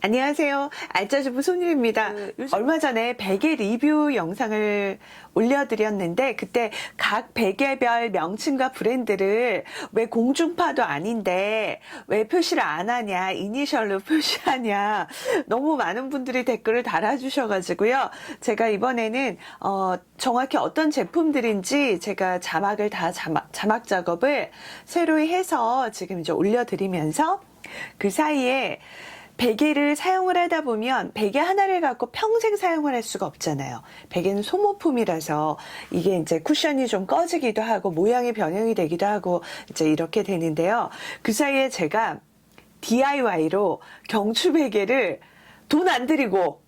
안녕하세요. 알짜주부 손님입니다. 얼마 전에 베개 리뷰 영상을 올려드렸는데 그때 각 베개별 명칭과 브랜드를 왜 공중파도 아닌데 왜 표시를 안 하냐, 이니셜로 표시하냐, 너무 많은 분들이 댓글을 달아주셔가지고요. 제가 이번에는 정확히 어떤 제품들인지 제가 자막을 다 자막 작업을 새로이 해서 지금 이제 올려드리면서 그 사이에 베개를 사용을 하다 보면 베개 하나를 갖고 평생 사용을 할 수가 없잖아요. 베개는 소모품이라서 이게 이제 쿠션이 좀 꺼지기도 하고 모양이 변형이 되기도 하고 이제 이렇게 되는데요. 그 사이에 제가 DIY로 경추 베개를 돈 안 들이고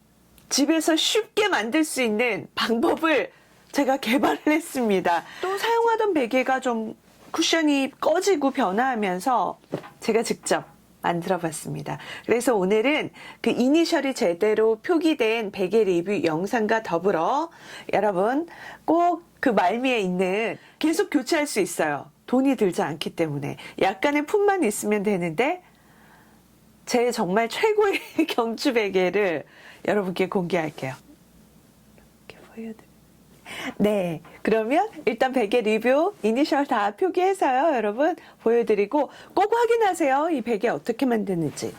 집에서 쉽게 만들 수 있는 방법을 제가 개발을 했습니다. 또 사용하던 베개가 좀 쿠션이 꺼지고 변화하면서 제가 직접 만들어 봤습니다. 그래서 오늘은 그 이니셜이 제대로 표기된 베개 리뷰 영상과 더불어 여러분 꼭 그 말미에 있는 계속 교체할 수 있어요. 돈이 들지 않기 때문에 약간의 품만 있으면 되는데 제 정말 최고의 경추 베개를 여러분께 공개할게요. 이렇게 보여드릴게요. 네, 그러면 일단 베개 리뷰 이니셜 다 표기해서요 여러분 보여드리고 꼭 확인하세요. 이 베개 어떻게 만드는지.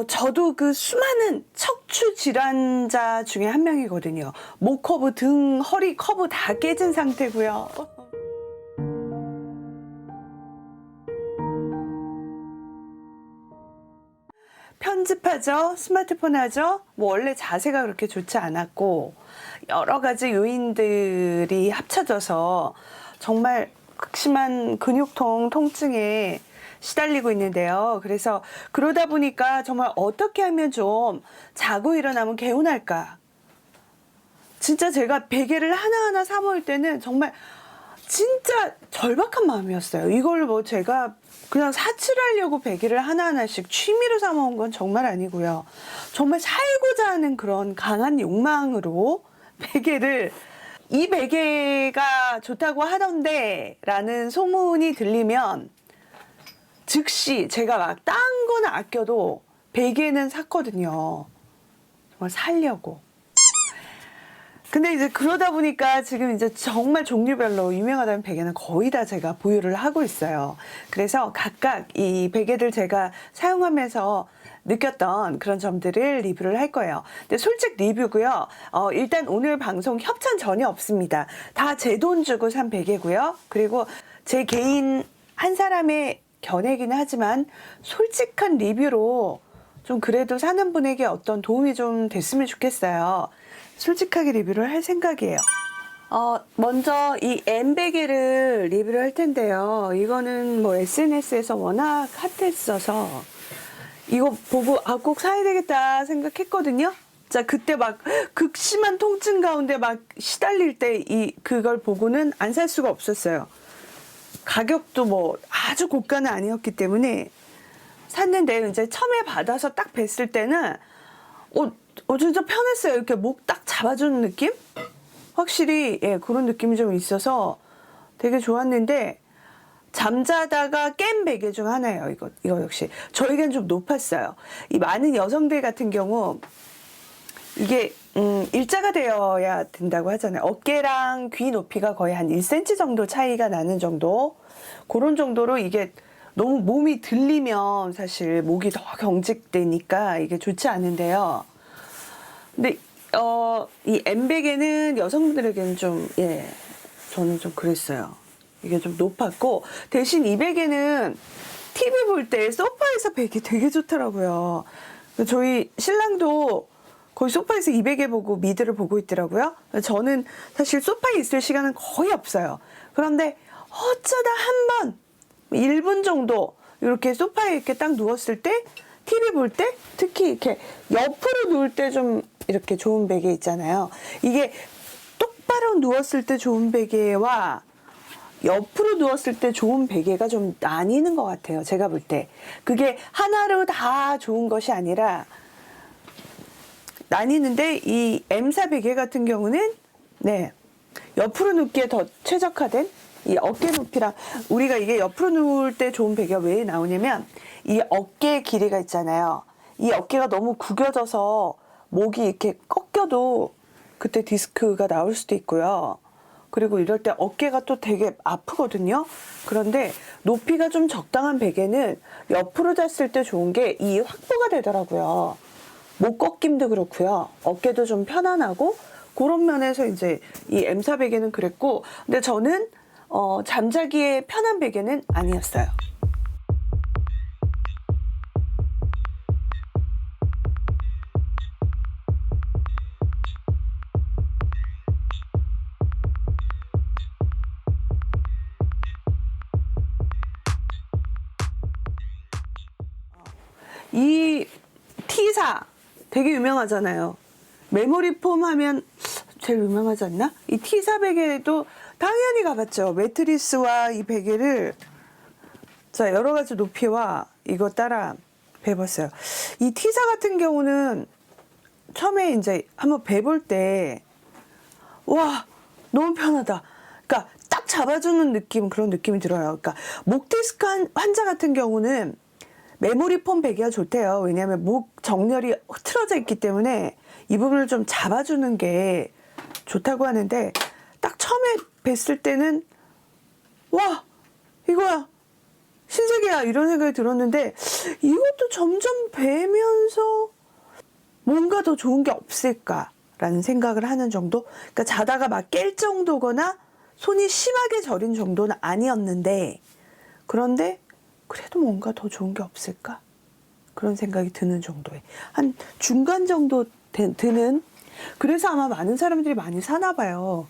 저도 그 수많은 척추 질환자 중에 한 명이거든요. 목 커브, 등, 허리 커브 다 깨진 상태고요. 편집하죠. 스마트폰 하죠. 뭐 원래 자세가 그렇게 좋지 않았고 여러 가지 요인들이 합쳐져서 정말 극심한 근육통 통증에 시달리고 있는데요. 그래서 그러다 보니까 정말 어떻게 하면 좀 자고 일어나면 개운할까. 진짜 제가 베개를 하나하나 사 먹을 때는 정말 진짜 절박한 마음이었어요. 이걸 뭐 제가 그냥 사치하려고 베개를 하나하나씩 취미로 사 먹은 건 정말 아니고요. 정말 살고자 하는 그런 강한 욕망으로 베개를 이 베개가 좋다고 하던데 라는 소문이 들리면 즉시 제가 막 딴 거는 아껴도 베개는 샀거든요. 정말 살려고. 근데 이제 그러다 보니까 지금 이제 정말 종류별로 유명하다는 베개는 거의 다 제가 보유를 하고 있어요. 그래서 각각 이 베개들 제가 사용하면서 느꼈던 그런 점들을 리뷰를 할 거예요. 근데 솔직 리뷰고요. 일단 오늘 방송 협찬 전혀 없습니다. 다 제 돈 주고 산 베개고요. 그리고 제 개인 한 사람의 견해기는 하지만 솔직한 리뷰로 좀 그래도 사는 분에게 어떤 도움이 좀 됐으면 좋겠어요. 솔직하게 리뷰를 할 생각이에요. 먼저 이 M 베개를 리뷰를 할 텐데요. 이거는 뭐 SNS에서 워낙 핫했어서 이거 보고 꼭 사야 되겠다 생각했거든요. 자, 그때 막 극심한 통증 가운데 막 시달릴 때 그걸 보고는 안 살 수가 없었어요. 가격도 뭐 아주 고가는 아니었기 때문에 샀는데 이제 처음에 받아서 딱 뵀을 때는 진짜 편했어요. 이렇게 목 딱 잡아주는 느낌? 확실히 그런 느낌이 좀 있어서 되게 좋았는데 잠자다가 깬 베개 중 하나예요. 이거 역시 저에겐 좀 높았어요. 이 많은 여성들 같은 경우 이게 일자가 되어야 된다고 하잖아요. 어깨랑 귀 높이가 거의 한 1cm 정도 차이가 나는 정도, 그런 정도로 이게 너무 몸이 들리면 사실 목이 더 경직되니까 이게 좋지 않은데요. 근데 이 M베개는 여성분들에게는 좀 저는 좀 그랬어요. 이게 좀 높았고, 대신 이 베개는 TV 볼 때 소파에서 베개 되게 좋더라고요. 저희 신랑도 거의 소파에서 이 베개 보고 미드를 보고 있더라고요. 저는 사실 소파에 있을 시간은 거의 없어요. 그런데 어쩌다 한 번 1분 정도 이렇게 소파에 이렇게 딱 누웠을 때 TV 볼 때 특히 이렇게 옆으로 누울 때 좀 이렇게 좋은 베개 있잖아요. 이게 똑바로 누웠을 때 좋은 베개와 옆으로 누웠을 때 좋은 베개가 좀 나뉘는 것 같아요. 제가 볼 때. 그게 하나로 다 좋은 것이 아니라 나뉘는데 이 M사 베개 같은 경우는 네, 옆으로 눕기에 더 최적화된 이 어깨 높이랑 우리가 이게 옆으로 누울 때 좋은 베개가 왜 나오냐면 이 어깨 길이가 있잖아요. 이 어깨가 너무 구겨져서 목이 이렇게 꺾여도 그때 디스크가 나올 수도 있고요. 그리고 이럴 때 어깨가 또 되게 아프거든요. 그런데 높이가 좀 적당한 베개는 옆으로 잤을 때 좋은 게 이 확보가 되더라고요. 목 꺾임도 그렇고요. 어깨도 좀 편안하고 그런 면에서 이제 이 M사 베개는 그랬고, 근데 저는 잠자기에 편한 베개는 아니었어요. 이 T사 되게 유명하잖아요. 메모리 폼 하면 제일 유명하지 않나? 이 T사 베개도 당연히 가봤죠. 매트리스와 이 베개를 자 여러 가지 높이와 이거 따라 베봤어요. 이 T사 같은 경우는 처음에 이제 한번 베볼 때 와 너무 편하다. 그러니까 딱 잡아주는 느낌, 그런 느낌이 들어요. 그러니까 목 디스크 환자 같은 경우는 메모리 폼 베개가 좋대요. 왜냐하면 목 정렬이 흐트러져 있기 때문에 이 부분을 좀 잡아주는 게 좋다고 하는데, 딱 처음에 뵀을 때는 와 이거야 신세계야 이런 생각이 들었는데, 이것도 점점 베면서 뭔가 더 좋은 게 없을까라는 생각을 하는 정도. 그러니까 자다가 막 깰 정도거나 손이 심하게 저린 정도는 아니었는데, 그런데 그래도 뭔가 더 좋은 게 없을까? 그런 생각이 드는 정도의 한 중간 정도 드는. 그래서 아마 많은 사람들이 많이 사나 봐요.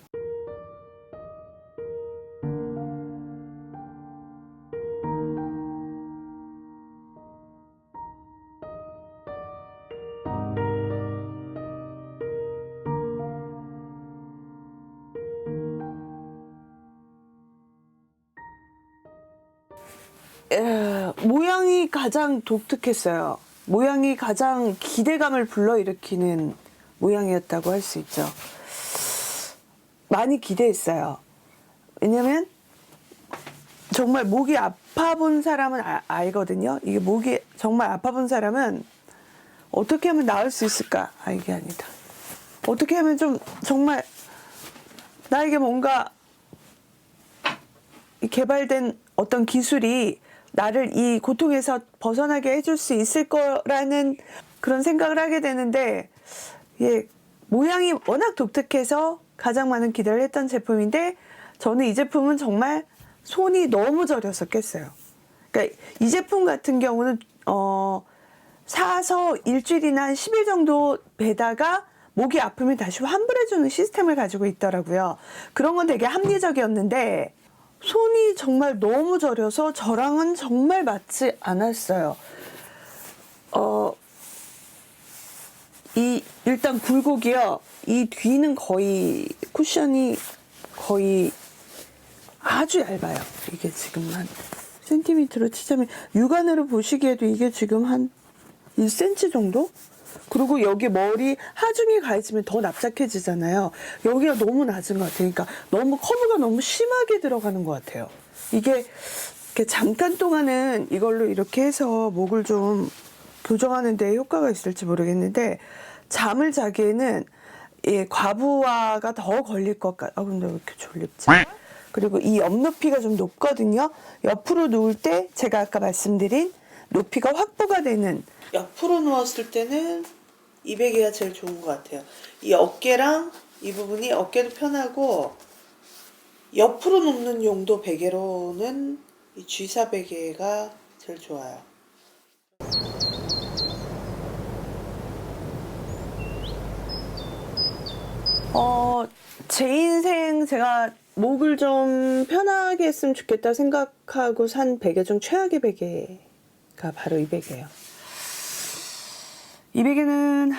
모양이 가장 독특했어요. 모양이 가장 기대감을 불러일으키는 모양이었다고 할 수 있죠. 많이 기대했어요. 왜냐면 정말 목이 아파 본 사람은 알거든요. 이게 목이 정말 아파 본 사람은 어떻게 하면 나을 수 있을까? 이게 아니다. 어떻게 하면 좀 정말 나에게 뭔가 개발된 어떤 기술이 나를 이 고통에서 벗어나게 해줄 수 있을 거라는 그런 생각을 하게 되는데, 예, 모양이 워낙 독특해서 가장 많은 기대를 했던 제품인데, 저는 이 제품은 정말 손이 너무 저려서 깼어요. 그러니까 이 제품 같은 경우는 사서 일주일이나 한 10일 정도 베다가 목이 아프면 다시 환불해주는 시스템을 가지고 있더라고요. 그런 건 되게 합리적이었는데 손이 정말 너무 저려서 저랑은 정말 맞지 않았어요. 일단 굴곡이요. 이 뒤는 거의 쿠션이 거의 아주 얇아요. 이게 지금 한 센티미터로 치자면 육안으로 보시기에도 이게 지금 한 1cm 정도? 그리고 여기 머리 하중이 가 있으면 더 납작해지잖아요. 여기가 너무 낮은 것 같아요. 그러니까 너무 커브가 너무 심하게 들어가는 것 같아요. 이게 이렇게 잠깐 동안은 이걸로 이렇게 해서 목을 좀 교정하는 데 효과가 있을지 모르겠는데, 잠을 자기에는 과부하가 더 걸릴 것 같아요. 근데 왜 이렇게 졸립지? 그리고 이 옆 높이가 좀 높거든요. 옆으로 누울 때 제가 아까 말씀드린 높이가 확보가 되는, 옆으로 누웠을 때는 이 베개가 제일 좋은 것 같아요. 이 어깨랑 이 부분이 어깨도 편하고, 옆으로 눕는 용도 베개로는 이 G사 베개가 제일 좋아요. 제 인생 제가 목을 좀 편하게 했으면 좋겠다 생각하고 산 베개 중 최악의 베개가 바로 이 베개예요. 이 베개는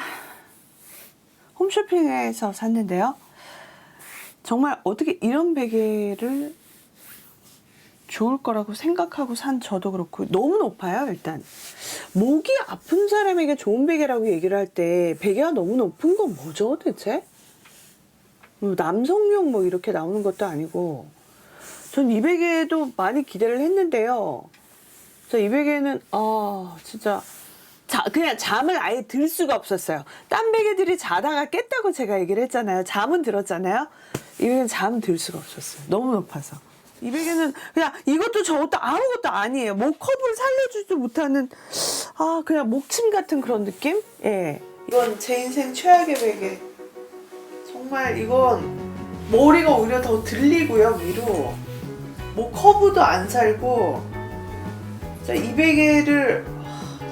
홈쇼핑에서 샀는데요. 정말 어떻게 이런 베개를 좋을 거라고 생각하고 산 저도 그렇고, 너무 높아요. 일단 목이 아픈 사람에게 좋은 베개라고 얘기를 할 때 베개가 너무 높은 건 뭐죠 대체? 뭐 남성용 뭐 이렇게 나오는 것도 아니고 전 이 베개도 많이 기대를 했는데요. 이 베개는 진짜 그냥 잠을 아예 들 수가 없었어요. 딴 베개들이 자다가 깼다고 제가 얘기를 했잖아요. 잠은 들었잖아요. 이 베개는 잠은 들 수가 없었어요. 너무 높아서. 이 베개는 그냥 이것도 저것도 아무것도 아니에요. 목컵을 살려주지도 못하는 그냥 목침 같은 그런 느낌? 예. 이건 제 인생 최악의 베개. 정말 이건 머리가 오히려 더 들리고요 위로. 목 커브도 안 살고. 자, 이 베개를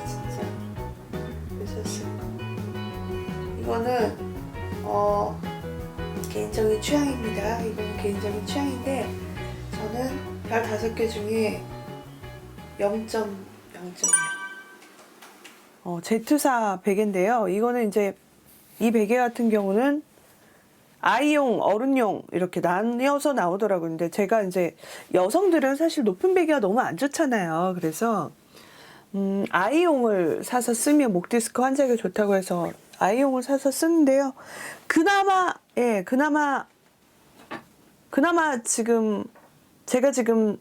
진짜 왜 샀을까? 이거는 개인적인 취향입니다. 이건 개인적인 취향인데 저는 별 5개 중에 0.0.0. 제투사 베개인데요. 이거는 이제 이 베개 같은 경우는 아이용, 어른용 이렇게 나뉘어서 나오더라고요. 근데 제가 이제 여성들은 사실 높은 베개가 너무 안 좋잖아요. 그래서 아이용을 사서 쓰면 목 디스크 환자에게 좋다고 해서 아이용을 사서 쓰는데요. 그나마 지금 제가 지금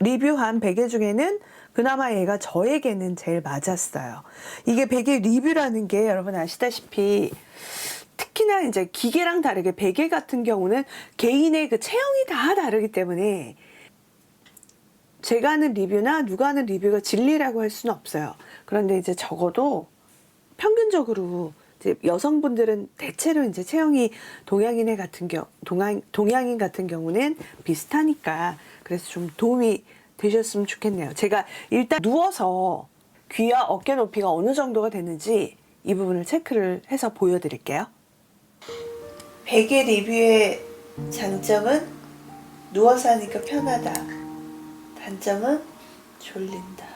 리뷰한 베개 중에는 그나마 얘가 저에게는 제일 맞았어요. 이게 베개 리뷰라는 게 여러분 아시다시피 특히나 이제 기계랑 다르게 베개 같은 경우는 개인의 그 체형이 다 다르기 때문에 제가 하는 리뷰나 누가 하는 리뷰가 진리라고 할 수는 없어요. 그런데 이제 적어도 평균적으로 이제 여성분들은 대체로 이제 체형이 동양인 같은 경우는 비슷하니까 그래서 좀 도움이 되셨으면 좋겠네요. 제가 일단 누워서 귀와 어깨 높이가 어느 정도가 되는지 이 부분을 체크를 해서 보여드릴게요. 베개 리뷰의 장점은 누워서 하니까 편하다. 단점은 졸린다.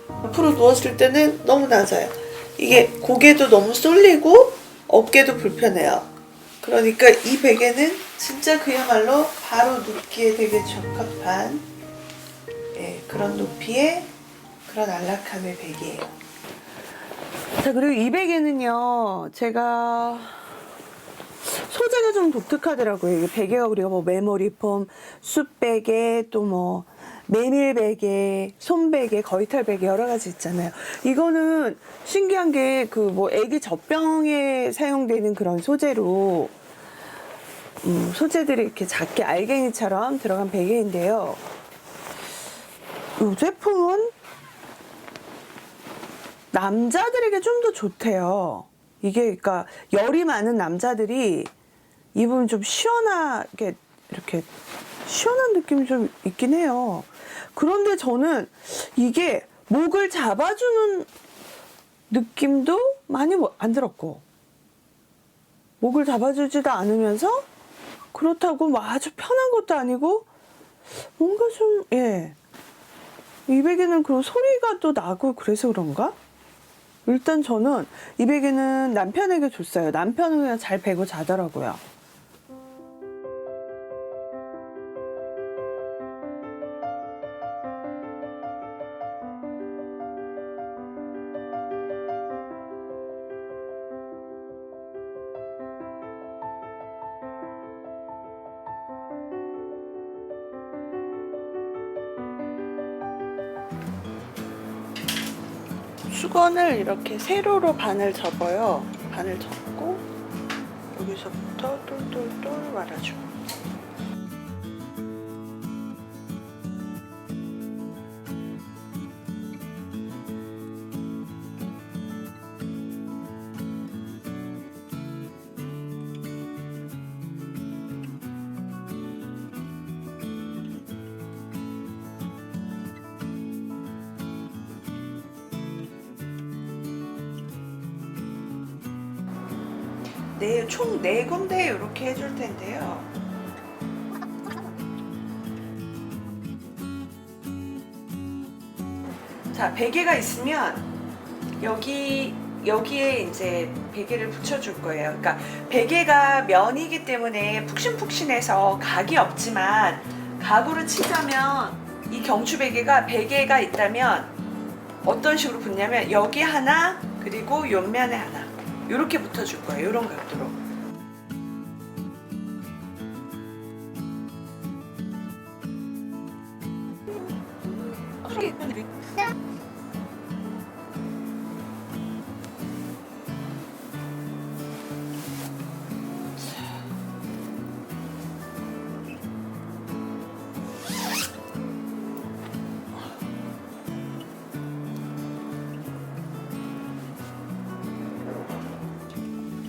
앞으로 누웠을 때는 너무 낮아요. 이게 고개도 너무 쏠리고 어깨도 불편해요. 그러니까 이 베개는 진짜 그야말로 바로 눕기에 되게 적합한 그런 높이의 그런 안락함의 베개예요. 자, 그리고 이 베개는요, 제가 소재가 좀 독특하더라고요. 이 베개가 우리가 뭐 메모리 폼, 숯베개, 또 뭐 메밀베개, 손베개, 거위털 베개 여러 가지 있잖아요. 이거는 신기한 게 그 뭐 애기 젖병에 사용되는 그런 소재로 소재들이 이렇게 작게 알갱이처럼 들어간 베개인데요. 이 제품은 남자들에게 좀 더 좋대요. 이게 그러니까 열이 많은 남자들이 입으면 좀 시원하게 이렇게 시원한 느낌이 좀 있긴 해요. 그런데 저는 이게 목을 잡아주는 느낌도 많이 안 들었고 목을 잡아주지도 않으면서 그렇다고 뭐 아주 편한 것도 아니고 뭔가 좀 이 베개는 그런 소리가 또 나고 그래서 그런가? 일단 저는 이 베개는 남편에게 줬어요. 남편은 그냥 잘 베고 자더라고요. 수건을 이렇게 세로로 반을 접어요. 반을 접고 여기서부터 똘똘똘 말아주고. 총 4군데 이렇게 해줄 텐데요. 자, 베개가 있으면 여기에 이제 베개를 붙여줄 거예요. 그러니까 베개가 면이기 때문에 푹신푹신해서 각이 없지만 각으로 치자면 이 경추 베개가 있다면 어떤 식으로 붙냐면 여기 하나 그리고 옆면에 하나 이렇게 붙어줄 거예요. 이런 각도로.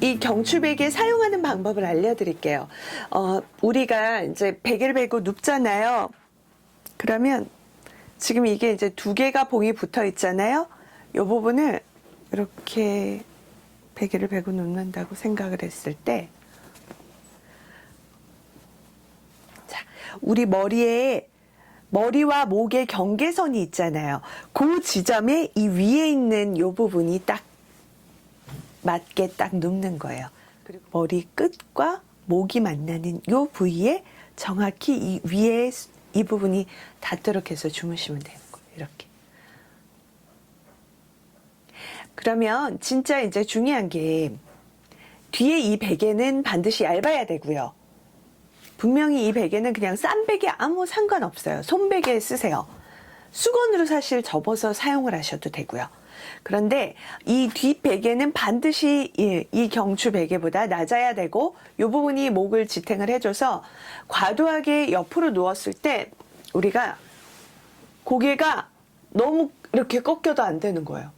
이 경추베개 사용하는 방법을 알려드릴게요. 우리가 이제 베개를 베고 눕잖아요. 그러면 지금 이게 이제 두 개가 봉이 붙어 있잖아요. 이 부분을 이렇게 베개를 베고 눕는다고 생각을 했을 때, 자, 우리 머리와 목의 경계선이 있잖아요. 그 지점에 이 위에 있는 이 부분이 딱 맞게 딱 눕는 거예요. 그리고 머리 끝과 목이 만나는 이 부위에 정확히 이 위에 이 부분이 닿도록 해서 주무시면 되는 거예요. 이렇게. 그러면 진짜 이제 중요한 게 뒤에 이 베개는 반드시 얇아야 되고요. 분명히 이 베개는 그냥 싼 베개 아무 상관없어요. 손베개 쓰세요. 수건으로 사실 접어서 사용을 하셔도 되고요. 그런데 이 뒷 베개는 반드시 이 경추 베개보다 낮아야 되고 이 부분이 목을 지탱을 해줘서 과도하게 옆으로 누웠을 때 우리가 고개가 너무 이렇게 꺾여도 안 되는 거예요.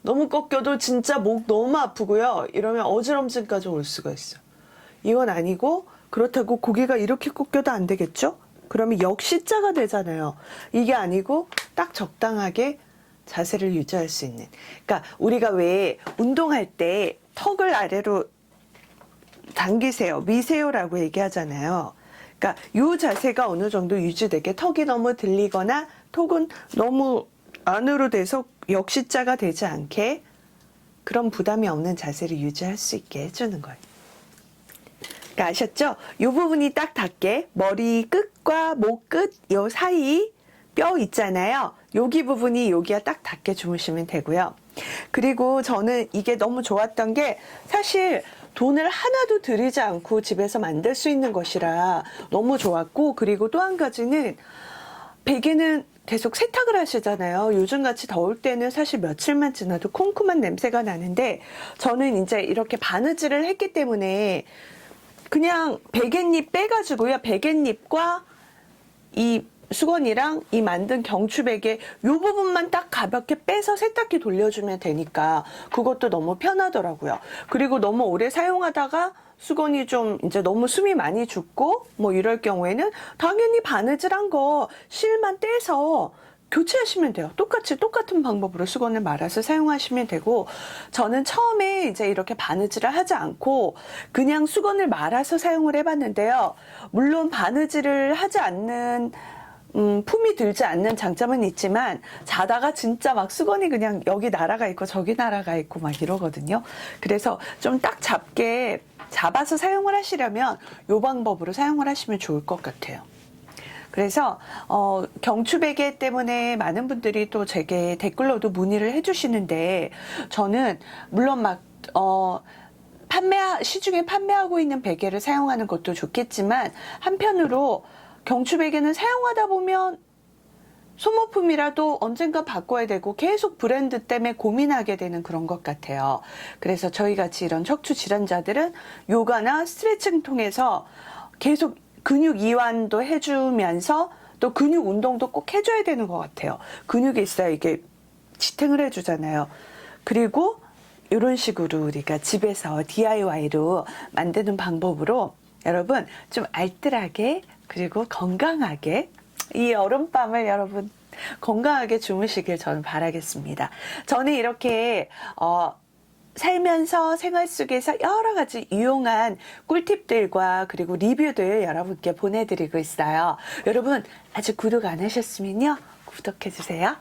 너무 꺾여도 진짜 목 너무 아프고요. 이러면 어지럼증까지 올 수가 있어요. 이건 아니고 그렇다고 고개가 이렇게 꺾여도 안 되겠죠? 그러면 역시자가 되잖아요. 이게 아니고 딱 적당하게 자세를 유지할 수 있는. 그러니까 우리가 왜 운동할 때 턱을 아래로 당기세요, 미세요라고 얘기하잖아요. 그러니까 이 자세가 어느 정도 유지되게 턱이 너무 들리거나 턱은 너무 안으로 돼서 역시자가 되지 않게 그런 부담이 없는 자세를 유지할 수 있게 해주는 거예요. 그러니까 아셨죠? 이 부분이 딱 닿게 머리 끝과 목 끝 요 사이 뼈 있잖아요. 여기 부분이 여기가 딱 닿게 주무시면 되고요. 그리고 저는 이게 너무 좋았던 게 사실 돈을 하나도 들이지 않고 집에서 만들 수 있는 것이라 너무 좋았고, 그리고 또 한 가지는 베개는 계속 세탁을 하시잖아요. 요즘같이 더울 때는 사실 며칠만 지나도 쿰쿰한 냄새가 나는데 저는 이제 이렇게 바느질을 했기 때문에 그냥 베갯잎 빼가지고요. 베갯잎과 이 수건이랑 이 만든 경추베개 요 부분만 딱 가볍게 빼서 세탁기 돌려주면 되니까 그것도 너무 편하더라고요. 그리고 너무 오래 사용하다가 수건이 좀 이제 너무 숨이 많이 죽고 뭐 이럴 경우에는 당연히 바느질한 거 실만 떼서 교체하시면 돼요. 똑같은 방법으로 수건을 말아서 사용하시면 되고, 저는 처음에 이제 이렇게 바느질을 하지 않고 그냥 수건을 말아서 사용을 해봤는데요. 물론 바느질을 하지 않는 품이 들지 않는 장점은 있지만 자다가 진짜 막 수건이 그냥 여기 날아가 있고 저기 날아가 있고 막 이러거든요. 그래서 좀 딱 잡아서 사용을 하시려면 이 방법으로 사용을 하시면 좋을 것 같아요. 그래서 경추베개 때문에 많은 분들이 또 제게 댓글로도 문의를 해주시는데, 저는 물론 막 시중에 판매하고 있는 베개를 사용하는 것도 좋겠지만 한편으로 경추베개는 사용하다 보면 소모품이라도 언젠가 바꿔야 되고 계속 브랜드 때문에 고민하게 되는 그런 것 같아요. 그래서 저희같이 이런 척추 질환자들은 요가나 스트레칭 통해서 계속 근육 이완도 해주면서 또 근육 운동도 꼭 해줘야 되는 것 같아요. 근육이 있어야 이게 지탱을 해주잖아요. 그리고 이런 식으로 우리가 집에서 DIY로 만드는 방법으로 여러분 좀 알뜰하게 그리고 건강하게 이 여름밤을 여러분 건강하게 주무시길 저는 바라겠습니다. 저는 이렇게 살면서 생활 속에서 여러 가지 유용한 꿀팁들과 그리고 리뷰들 여러분께 보내드리고 있어요. 여러분 아직 구독 안 하셨으면요, 구독해주세요.